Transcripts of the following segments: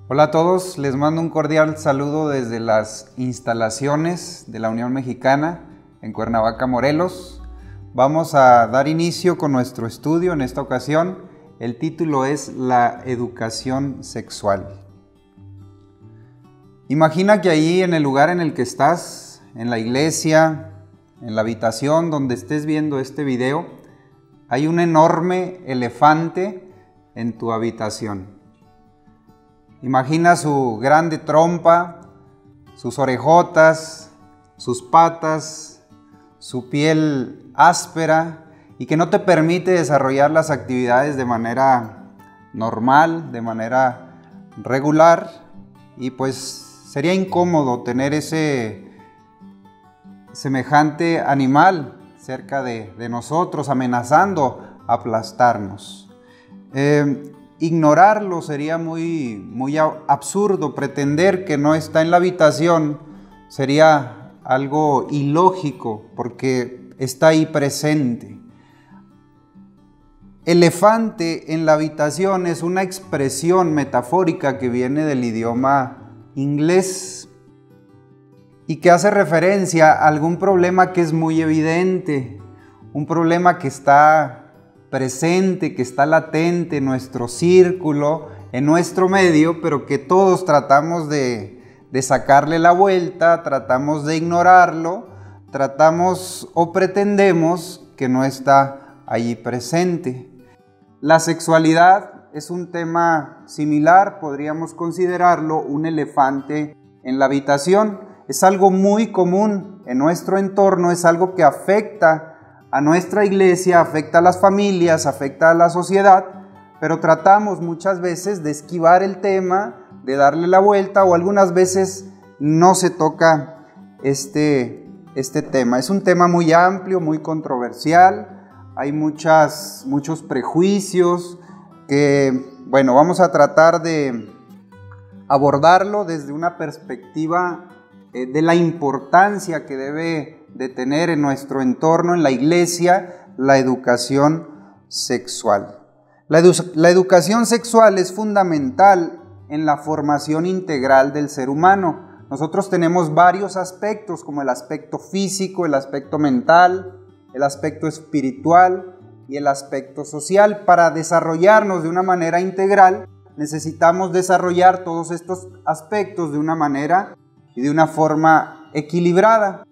Hola a todos, les mando un cordial saludo desde las instalaciones de la Unión Mexicana en Cuernavaca, Morelos. Vamos a dar inicio con nuestro estudio en esta ocasión. El título es La educación sexual. Imagina que ahí en el lugar en el que estás, en la iglesia, en la habitación donde estés viendo este video, hay un enorme elefante en tu habitación. Imagina su grande trompa, sus orejotas, sus patas, su piel áspera y que no te permite desarrollar las actividades de manera normal, de manera regular, y pues sería incómodo tener ese semejante animal cerca de nosotros, amenazando aplastarnos. Ignorarlo sería muy absurdo. Pretender que no está en la habitación sería algo ilógico porque está ahí presente. Elefante en la habitación es una expresión metafórica que viene del idioma inglés y que hace referencia a algún problema que es muy evidente, un problema que está presente, que está latente en nuestro círculo, en nuestro medio, pero que todos tratamos de sacarle la vuelta, tratamos de ignorarlo, tratamos o pretendemos que no está allí presente. La sexualidad es un tema similar, podríamos considerarlo un elefante en la habitación. Es algo muy común en nuestro entorno, es algo que afecta a nuestra iglesia, afecta a las familias, afecta a la sociedad, pero tratamos muchas veces de esquivar el tema, de darle la vuelta, o algunas veces no se toca este tema. Es un tema muy amplio, muy controversial, hay muchos prejuicios que, bueno, vamos a tratar de abordarlo desde una perspectiva de la importancia que debe de tener en nuestro entorno, en la iglesia, la educación sexual. La educación sexual es fundamental en la formación integral del ser humano. Nosotros tenemos varios aspectos, como el aspecto físico, el aspecto mental, el aspecto espiritual y el aspecto social. Para desarrollarnos de una manera integral, necesitamos desarrollar todos estos aspectos de una manera y de una forma equilibrada.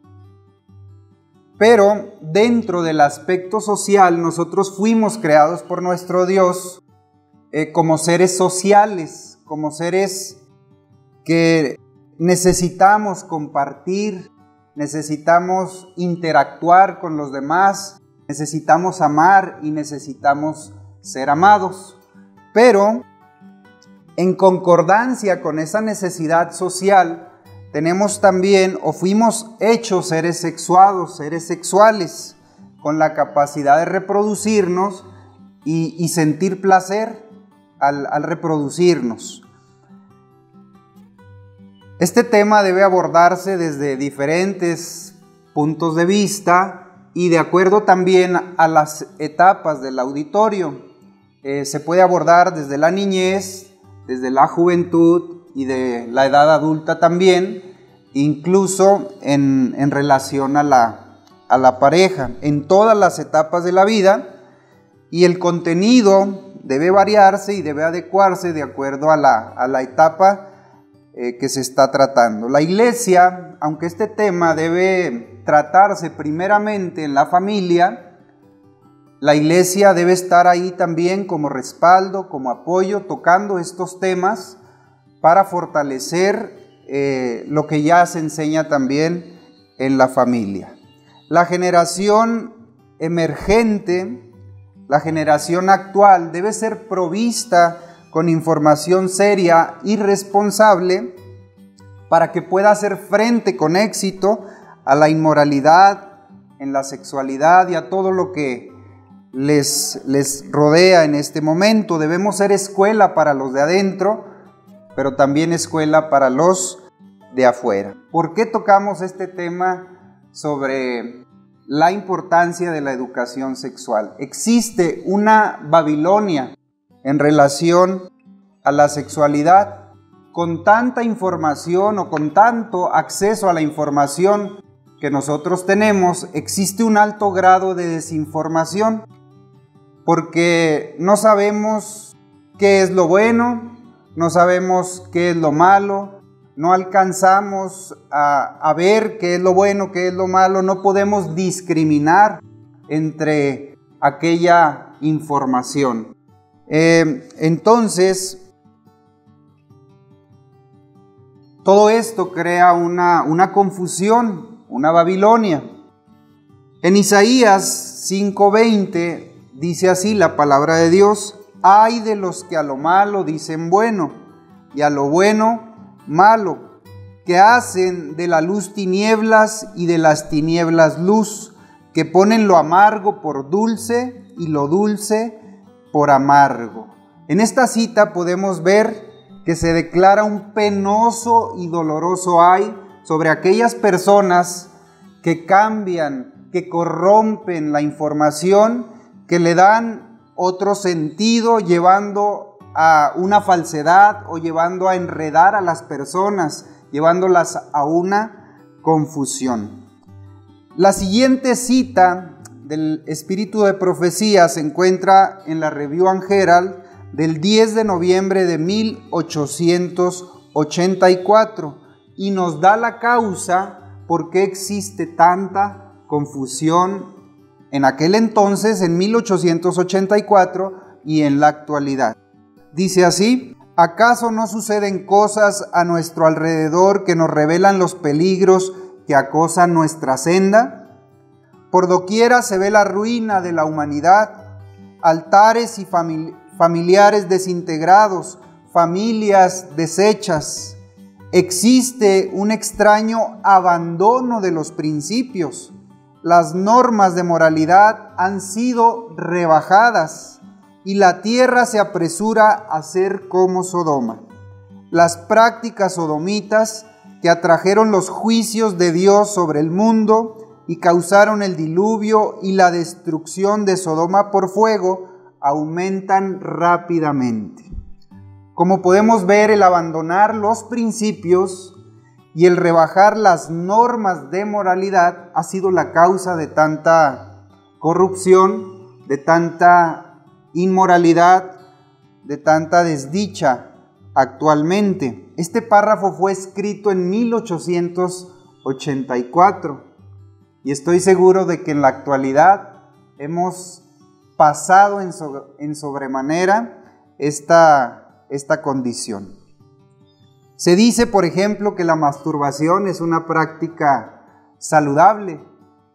Pero dentro del aspecto social, nosotros fuimos creados por nuestro Dios como seres sociales, como seres que necesitamos compartir, necesitamos interactuar con los demás, necesitamos amar y necesitamos ser amados. Pero en concordancia con esa necesidad social, tenemos también, o fuimos hechos seres sexuados, seres sexuales, con la capacidad de reproducirnos y sentir placer al reproducirnos. Este tema debe abordarse desde diferentes puntos de vista y de acuerdo también a las etapas del auditorio. Se puede abordar desde la niñez, desde la juventud y de la edad adulta también, incluso en relación a la pareja, en todas las etapas de la vida, y el contenido debe variarse y debe adecuarse de acuerdo a la etapa que se está tratando. La Iglesia, aunque este tema debe tratarse primeramente en la familia, la Iglesia debe estar ahí también como respaldo, como apoyo, tocando estos temas para fortalecer lo que ya se enseña también en la familia. La generación emergente, la generación actual, debe ser provista con información seria y responsable para que pueda hacer frente con éxito a la inmoralidad en la sexualidad y a todo lo que les rodea en este momento. Debemos ser escuela para los de adentro, pero también escuela para los de afuera. ¿Por qué tocamos este tema sobre la importancia de la educación sexual? Existe una Babilonia en relación a la sexualidad. Con tanta información o con tanto acceso a la información que nosotros tenemos, existe un alto grado de desinformación, porque no sabemos qué es lo bueno, no sabemos qué es lo malo, no alcanzamos a ver qué es lo bueno, qué es lo malo, no podemos discriminar entre aquella información. Entonces, todo esto crea una confusión, una Babilonia. En Isaías 5:20 dice así la palabra de Dios: ay de los que a lo malo dicen bueno, y a lo bueno malo, que hacen de la luz tinieblas y de las tinieblas luz, que ponen lo amargo por dulce y lo dulce por amargo. En esta cita podemos ver que se declara un penoso y doloroso ay sobre aquellas personas que cambian, que corrompen la información, que le dan otro sentido, llevando a una falsedad o llevando a enredar a las personas, llevándolas a una confusión. La siguiente cita del espíritu de profecía se encuentra en la Review and Herald del 10 de noviembre de 1884 y nos da la causa por qué existe tanta confusión en aquel entonces, en 1884, y en la actualidad. Dice así: ¿acaso no suceden cosas a nuestro alrededor que nos revelan los peligros que acosan nuestra senda? Por doquiera se ve la ruina de la humanidad, altares y familiares desintegrados, familias deshechas. Existe un extraño abandono de los principios. Las normas de moralidad han sido rebajadas y la tierra se apresura a ser como Sodoma. Las prácticas sodomitas que atrajeron los juicios de Dios sobre el mundo y causaron el diluvio y la destrucción de Sodoma por fuego, aumentan rápidamente. Como podemos ver, el abandonar los principios y el rebajar las normas de moralidad ha sido la causa de tanta corrupción, de tanta inmoralidad, de tanta desdicha actualmente. Este párrafo fue escrito en 1884 y estoy seguro de que en la actualidad hemos pasado en sobremanera esta condición. Se dice, por ejemplo, que la masturbación es una práctica saludable,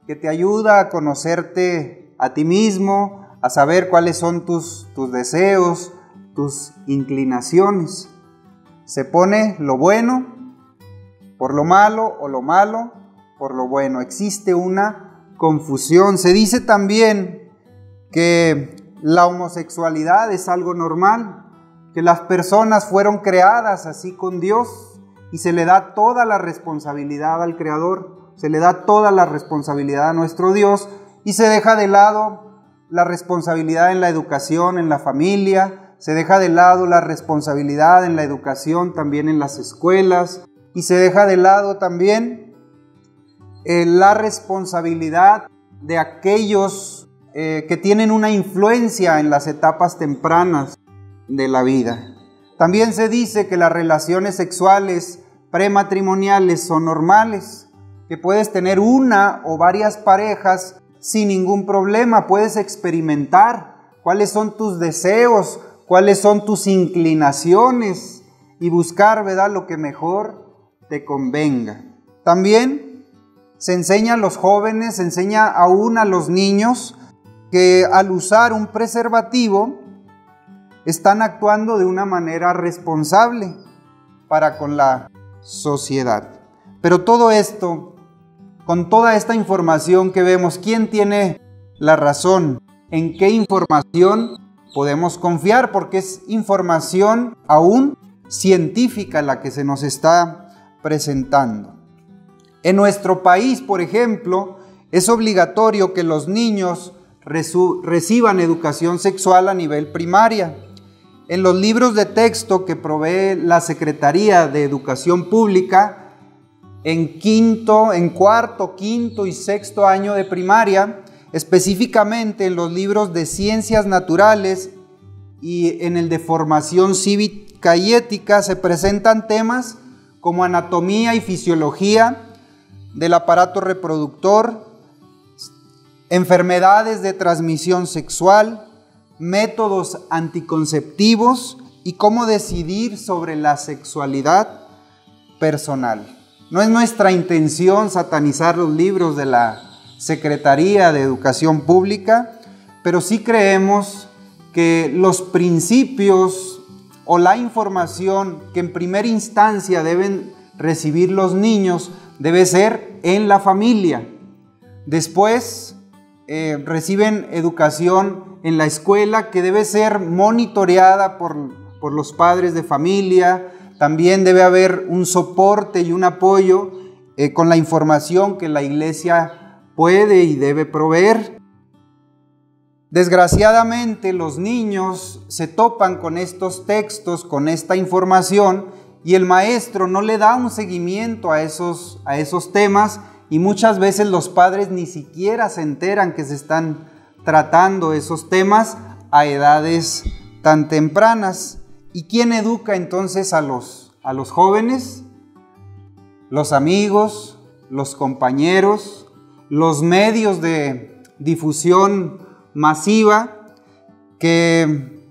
que te ayuda a conocerte a ti mismo, a saber cuáles son tus deseos, tus inclinaciones. Se pone lo bueno por lo malo o lo malo por lo bueno. Existe una confusión. Se dice también que la homosexualidad es algo normal, que las personas fueron creadas así con Dios y se le da toda la responsabilidad al Creador, se le da toda la responsabilidad a nuestro Dios y se deja de lado la responsabilidad en la educación, en la familia, se deja de lado la responsabilidad en la educación también en las escuelas y se deja de lado también la responsabilidad de aquellos que tienen una influencia en las etapas tempranas de la vida. También se dice que las relaciones sexuales prematrimoniales son normales, que puedes tener una o varias parejas sin ningún problema, puedes experimentar cuáles son tus deseos, cuáles son tus inclinaciones y buscar, ¿verdad?, lo que mejor te convenga. También se enseña a los jóvenes, se enseña aún a los niños que al usar un preservativo están actuando de una manera responsable para con la sociedad. Pero todo esto, con toda esta información que vemos, ¿quién tiene la razón? ¿En qué información podemos confiar? Porque es información aún científica la que se nos está presentando. En nuestro país, por ejemplo, es obligatorio que los niños reciban educación sexual a nivel primaria. En los libros de texto que provee la Secretaría de Educación Pública, en cuarto, quinto y sexto año de primaria, específicamente en los libros de Ciencias Naturales y en el de Formación Cívica y Ética, se presentan temas como anatomía y fisiología del aparato reproductor, enfermedades de transmisión sexual, métodos anticonceptivos y cómo decidir sobre la sexualidad personal. No es nuestra intención satanizar los libros de la Secretaría de Educación Pública, pero sí creemos que los principios o la información que en primera instancia deben recibir los niños debe ser en la familia. Después reciben educación en la escuela, que debe ser monitoreada por los padres de familia. También debe haber un soporte y un apoyo con la información que la iglesia puede y debe proveer. Desgraciadamente, los niños se topan con estos textos, con esta información, y el maestro no le da un seguimiento a esos temas, y muchas veces los padres ni siquiera se enteran que se están tratando esos temas a edades tan tempranas. ¿Y quién educa entonces a los jóvenes? Los amigos, los compañeros, los medios de difusión masiva, que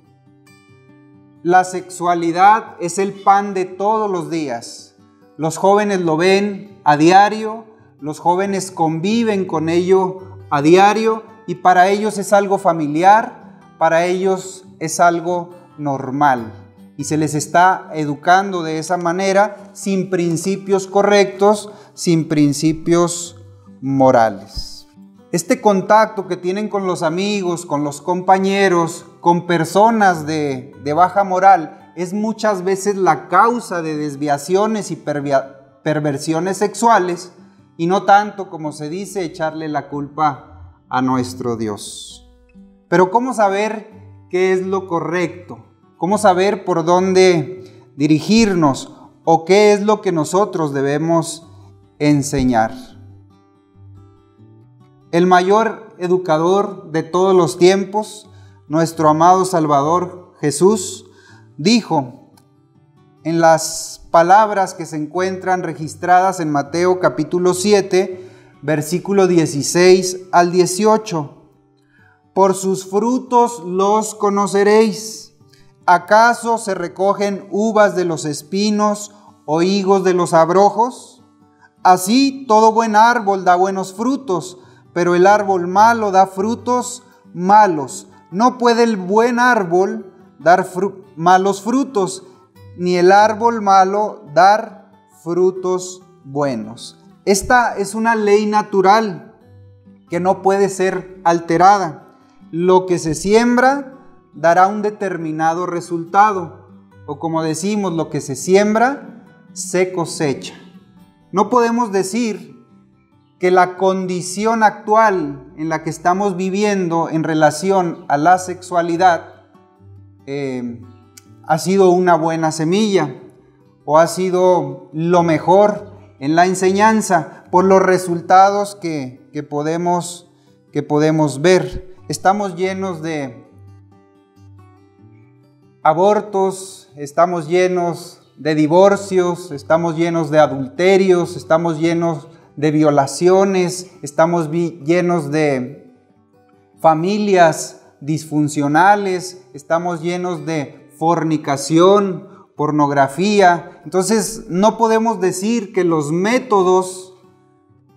la sexualidad es el pan de todos los días. Los jóvenes lo ven a diario, los jóvenes conviven con ello a diario, y para ellos es algo familiar, para ellos es algo normal. Y se les está educando de esa manera, sin principios correctos, sin principios morales. Este contacto que tienen con los amigos, con los compañeros, con personas de baja moral, es muchas veces la causa de desviaciones y perversiones sexuales, y no tanto, como se dice, echarle la culpa a nuestro Dios. Pero ¿cómo saber qué es lo correcto? ¿Cómo saber por dónde dirigirnos o qué es lo que nosotros debemos enseñar? El mayor educador de todos los tiempos, nuestro amado Salvador Jesús, dijo en las palabras que se encuentran registradas en Mateo capítulo 7, versículo 16 al 18. Por sus frutos los conoceréis. ¿Acaso se recogen uvas de los espinos o higos de los abrojos? Así todo buen árbol da buenos frutos, pero el árbol malo da frutos malos. No puede el buen árbol dar malos frutos, ni el árbol malo dar frutos buenos. Esta es una ley natural que no puede ser alterada. Lo que se siembra dará un determinado resultado, o como decimos, lo que se siembra se cosecha. No podemos decir que la condición actual en la que estamos viviendo en relación a la sexualidad ha sido una buena semilla o ha sido lo mejor en la enseñanza por los resultados que podemos ver. Estamos llenos de abortos, estamos llenos de divorcios, estamos llenos de adulterios, estamos llenos de violaciones, estamos llenos de familias disfuncionales, estamos llenos de fornicación, pornografía. Entonces no podemos decir que los métodos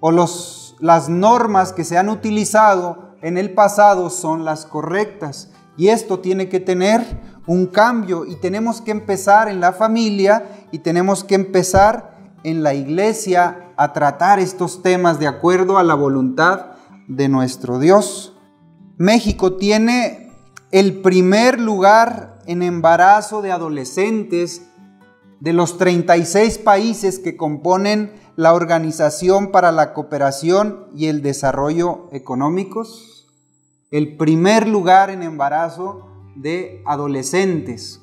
o las normas que se han utilizado en el pasado son las correctas. Y esto tiene que tener un cambio y tenemos que empezar en la familia y tenemos que empezar en la iglesia a tratar estos temas de acuerdo a la voluntad de nuestro Dios. México tiene el primer lugar en embarazo de adolescentes de los 36 países que componen la Organización para la Cooperación y el Desarrollo Económicos. El primer lugar en embarazo de adolescentes.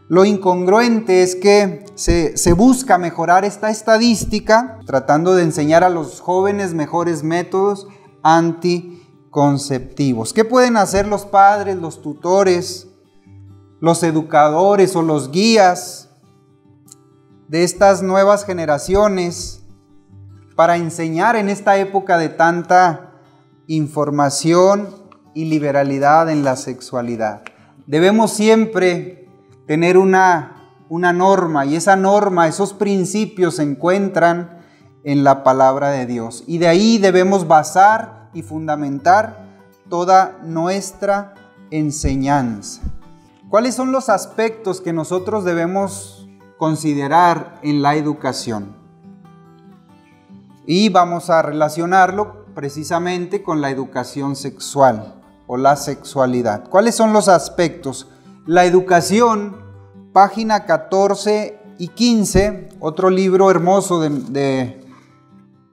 Lo incongruente es que se busca mejorar esta estadística tratando de enseñar a los jóvenes mejores métodos anticonceptivos. ¿Qué pueden hacer los padres, los tutores, los educadores o los guías de estas nuevas generaciones para enseñar en esta época de tanta información y liberalidad en la sexualidad? Debemos siempre tener una norma, y esa norma, esos principios se encuentran en la palabra de Dios, y de ahí debemos basar y fundamentar toda nuestra enseñanza. ¿Cuáles son los aspectos que nosotros debemos considerar en la educación? Y vamos a relacionarlo precisamente con la educación sexual o la sexualidad. ¿Cuáles son los aspectos? La educación, página 14 y 15, otro libro hermoso de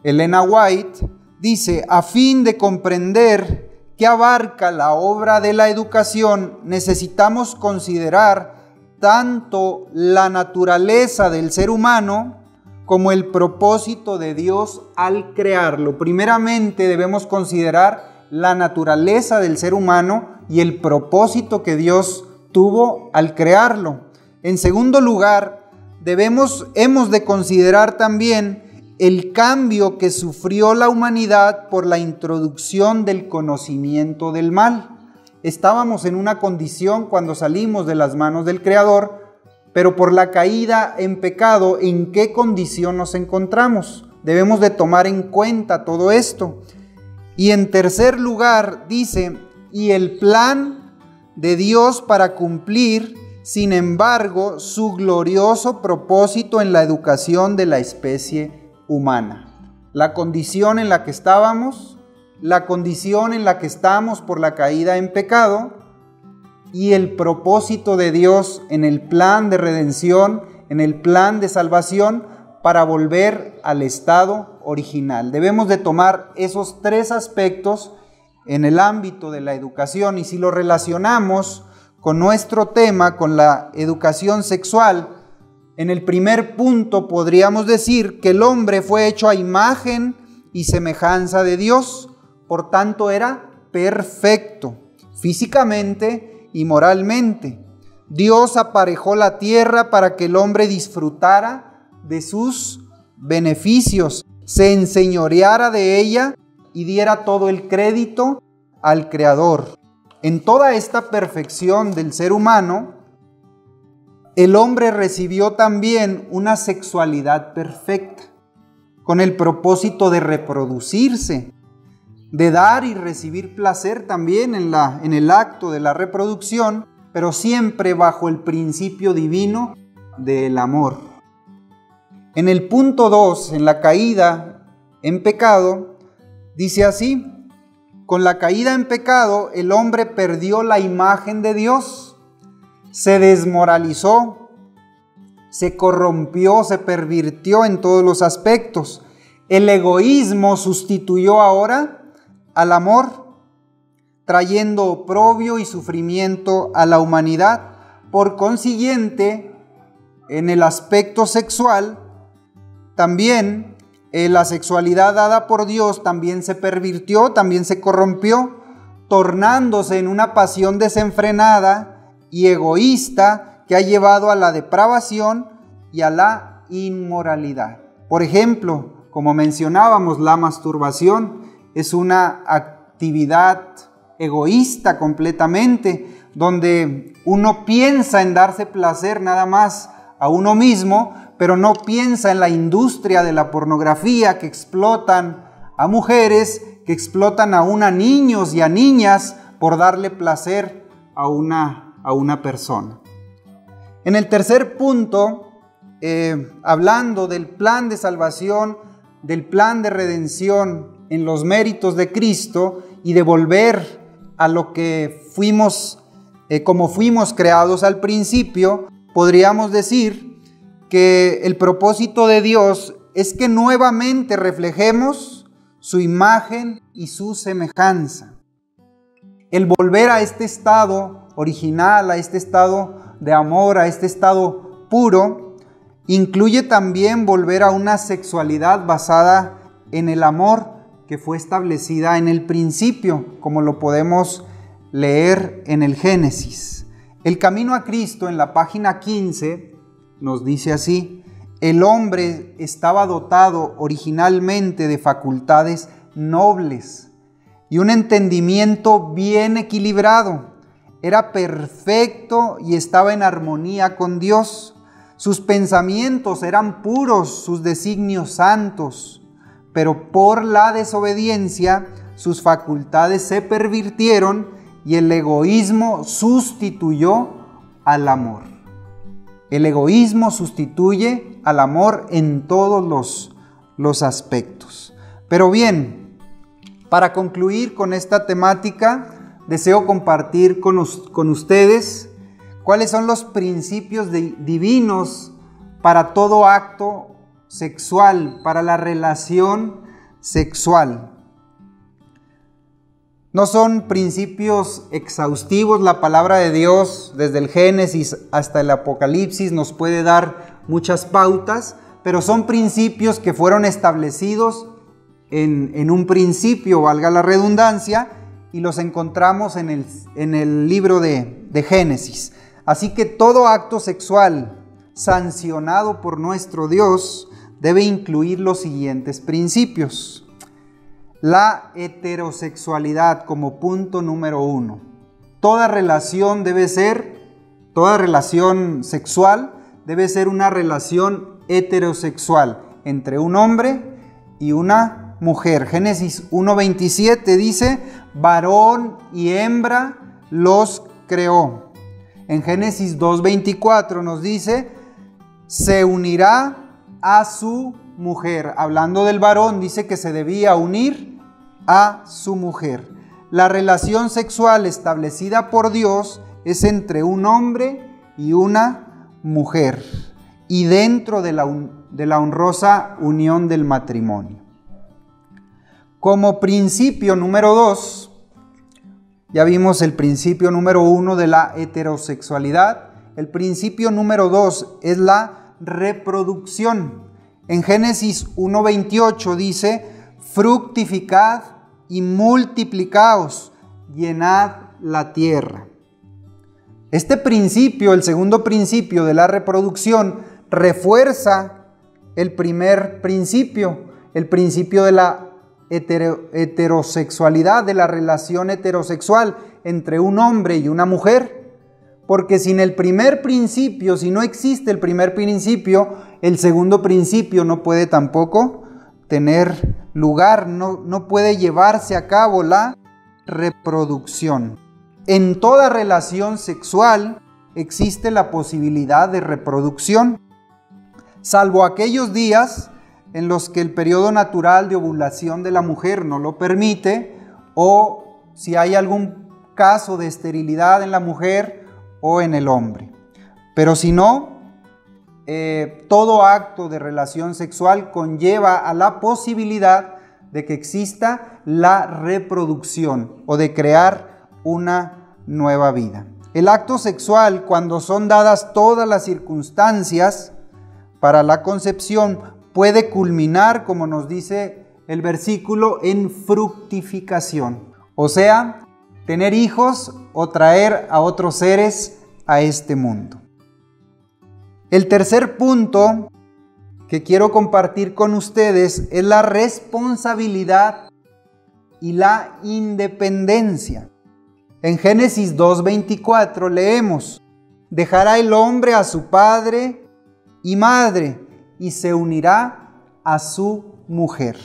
Elena White, dice: a fin de comprender qué abarca la obra de la educación, necesitamos considerar tanto la naturaleza del ser humano como el propósito de Dios al crearlo. Primeramente debemos considerar la naturaleza del ser humano y el propósito que Dios tuvo al crearlo. En segundo lugar, hemos de considerar también el cambio que sufrió la humanidad por la introducción del conocimiento del mal. Estábamos en una condición cuando salimos de las manos del Creador, pero por la caída en pecado, ¿en qué condición nos encontramos? Debemos de tomar en cuenta todo esto. Y en tercer lugar dice: y el plan de Dios para cumplir, sin embargo, su glorioso propósito en la educación de la especie humana. La condición en la que estábamos, la condición en la que estamos por la caída en pecado, y el propósito de Dios en el plan de redención, en el plan de salvación, para volver al estado original. Debemos de tomar esos tres aspectos en el ámbito de la educación, y si lo relacionamos con nuestro tema, con la educación sexual, en el primer punto podríamos decir que el hombre fue hecho a imagen y semejanza de Dios, por tanto era perfecto, físicamente y moralmente. Dios aparejó la tierra para que el hombre disfrutara de sus beneficios, se enseñoreara de ella y diera todo el crédito al Creador. En toda esta perfección del ser humano, el hombre recibió también una sexualidad perfecta, con el propósito de reproducirse, de dar y recibir placer también en el acto de la reproducción, pero siempre bajo el principio divino del amor. En el punto 2, en la caída en pecado, dice así: con la caída en pecado, el hombre perdió la imagen de Dios, se desmoralizó, se corrompió, se pervirtió en todos los aspectos. El egoísmo sustituyó ahora al amor, trayendo oprobio y sufrimiento a la humanidad. Por consiguiente, en el aspecto sexual, también la sexualidad dada por Dios también se pervirtió, también se corrompió, tornándose en una pasión desenfrenada y egoísta que ha llevado a la depravación y a la inmoralidad. Por ejemplo, como mencionábamos, la masturbación es una actividad egoísta completamente, donde uno piensa en darse placer nada más a uno mismo, pero no piensa en la industria de la pornografía que explotan a mujeres, que explotan aún a niños y a niñas por darle placer a una persona. En el tercer punto, hablando del plan de salvación, del plan de redención en los méritos de Cristo y de volver a lo que fuimos, como fuimos creados al principio, podríamos decir que el propósito de Dios es que nuevamente reflejemos su imagen y su semejanza. El volver a este estado original, a este estado de amor, a este estado puro, incluye también volver a una sexualidad basada en el amor que fue establecida en el principio, como lo podemos leer en el Génesis. El camino a Cristo, en la página 15, nos dice así: el hombre estaba dotado originalmente de facultades nobles y un entendimiento bien equilibrado. Era perfecto y estaba en armonía con Dios. Sus pensamientos eran puros, sus designios santos. Pero por la desobediencia, sus facultades se pervirtieron y el egoísmo sustituyó al amor. El egoísmo sustituye al amor en todos los aspectos. Pero bien, para concluir con esta temática, deseo compartir con ustedes cuáles son los principios divinos para todo acto sexual, para la relación sexual. No son principios exhaustivos. La palabra de Dios, desde el Génesis hasta el Apocalipsis, nos puede dar muchas pautas, pero son principios que fueron establecidos en un principio, valga la redundancia, y los encontramos en el libro de Génesis. Así que todo acto sexual sancionado por nuestro Dios debe incluir los siguientes principios. La heterosexualidad como punto número 1. Toda relación sexual debe ser una relación heterosexual entre un hombre y una mujer. Génesis 1:27 dice: varón y hembra los creó. En Génesis 2:24 nos dice: se unirá a su mujer. Hablando del varón, dice que se debía unir a su mujer. La relación sexual establecida por Dios es entre un hombre y una mujer, y dentro de la honrosa unión del matrimonio. Como principio número 2, ya vimos el principio número 1 de la heterosexualidad. El principio número 2 es la reproducción. En Génesis 1:28 dice: fructificad y multiplicaos, llenad la tierra. Este principio, el segundo principio de la reproducción, refuerza el primer principio, el principio de la heterosexualidad, de la relación heterosexual entre un hombre y una mujer. Porque sin el primer principio, si no existe el primer principio, el segundo principio no puede tampoco tener lugar, no puede llevarse a cabo la reproducción. En toda relación sexual existe la posibilidad de reproducción, salvo aquellos días en los que el periodo natural de ovulación de la mujer no lo permite, o si hay algún caso de esterilidad en la mujer o en el hombre. Pero si no, todo acto de relación sexual conlleva a la posibilidad de que exista la reproducción o de crear una nueva vida. El acto sexual, cuando son dadas todas las circunstancias para la concepción, puede culminar, como nos dice el versículo, en fructificación. O sea, tener hijos o traer a otros seres a este mundo. El tercer punto que quiero compartir con ustedes es la responsabilidad y la independencia. En Génesis 2:24 leemos: dejará el hombre a su padre y madre y se unirá a su mujer.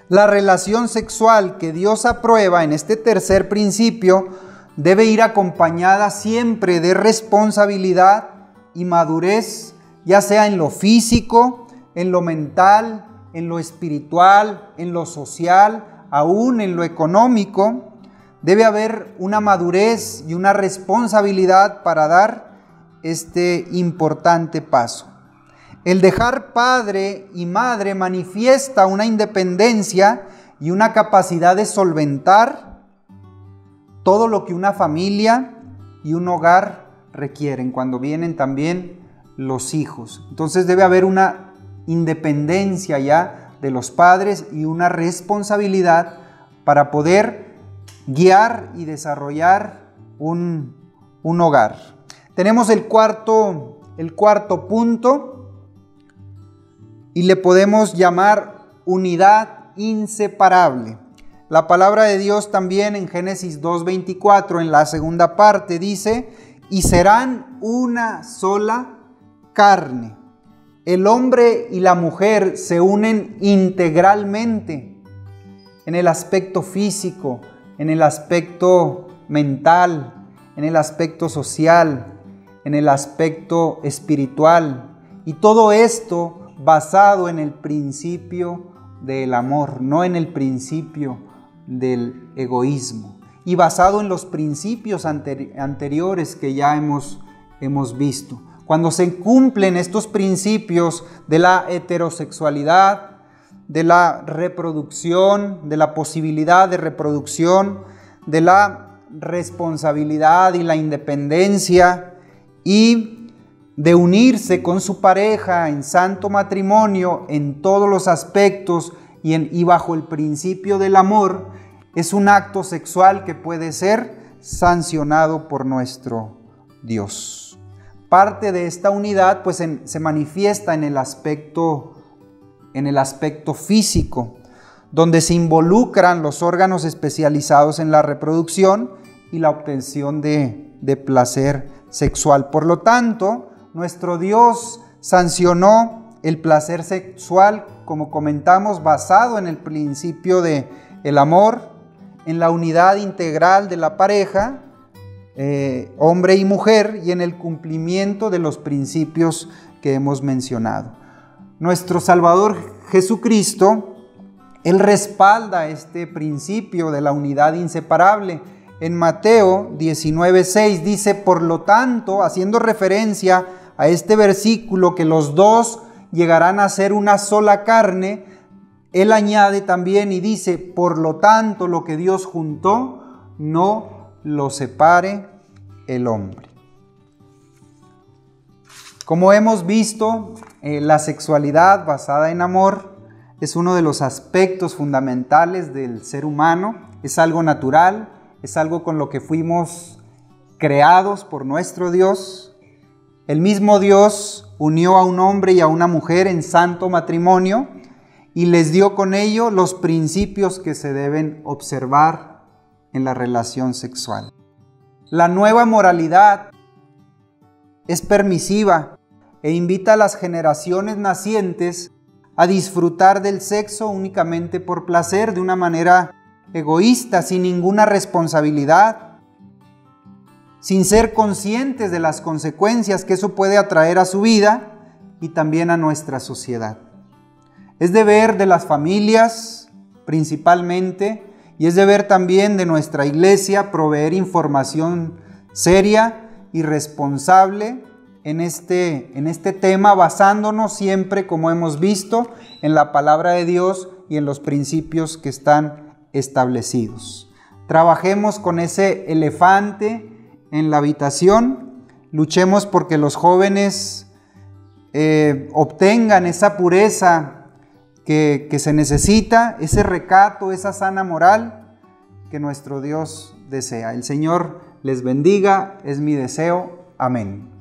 La relación sexual que Dios aprueba en este tercer principio debe ir acompañada siempre de responsabilidad y madurez, ya sea en lo físico, en lo mental, en lo espiritual, en lo social, aún en lo económico. Debe haber una madurez y una responsabilidad para dar este importante paso. El dejar padre y madre manifiesta una independencia y una capacidad de solventar todo lo que una familia y un hogar requieren cuando vienen también los hijos. Entonces debe haber una independencia ya de los padres y una responsabilidad para poder guiar y desarrollar un hogar. Tenemos el cuarto punto y le podemos llamar unidad inseparable. La palabra de Dios también en Génesis 2:24 en la segunda parte dice: y serán una sola carne. El hombre y la mujer se unen integralmente en el aspecto físico, en el aspecto mental, en el aspecto social, en el aspecto espiritual. Y todo esto basado en el principio del amor, no en el principio del egoísmo. Y basado en los principios anteriores que ya hemos visto. Cuando se cumplen estos principios de la heterosexualidad, de la reproducción, de la posibilidad de reproducción, de la responsabilidad y la independencia y de unirse con su pareja en santo matrimonio en todos los aspectos y bajo el principio del amor, es un acto sexual que puede ser sancionado por nuestro Dios. Parte de esta unidad pues se manifiesta en el aspecto físico, donde se involucran los órganos especializados en la reproducción y la obtención de placer sexual. Por lo tanto, nuestro Dios sancionó el placer sexual, como comentamos, basado en el principio del amor, en la unidad integral de la pareja, hombre y mujer, y en el cumplimiento de los principios que hemos mencionado. Nuestro Salvador Jesucristo, Él respalda este principio de la unidad inseparable. En Mateo 19:6 dice: por lo tanto, haciendo referencia a este versículo, que los dos llegarán a ser una sola carne, Él añade también y dice: por lo tanto, lo que Dios juntó, no lo separe el hombre. Como hemos visto, la sexualidad basada en amor es uno de los aspectos fundamentales del ser humano. Es algo natural, es algo con lo que fuimos creados por nuestro Dios. El mismo Dios unió a un hombre y a una mujer en santo matrimonio y les dio con ello los principios que se deben observar en la relación sexual. La nueva moralidad es permisiva e invita a las generaciones nacientes a disfrutar del sexo únicamente por placer, de una manera egoísta, sin ninguna responsabilidad, sin ser conscientes de las consecuencias que eso puede atraer a su vida y también a nuestra sociedad. Es deber de las familias, principalmente, y es deber también de nuestra iglesia proveer información seria y responsable en este tema, basándonos siempre, como hemos visto, en la palabra de Dios y en los principios que están establecidos. Trabajemos con ese elefante en la habitación, luchemos porque los jóvenes obtengan esa pureza que se necesita, ese recato, esa sana moral que nuestro Dios desea. El Señor les bendiga, es mi deseo. Amén.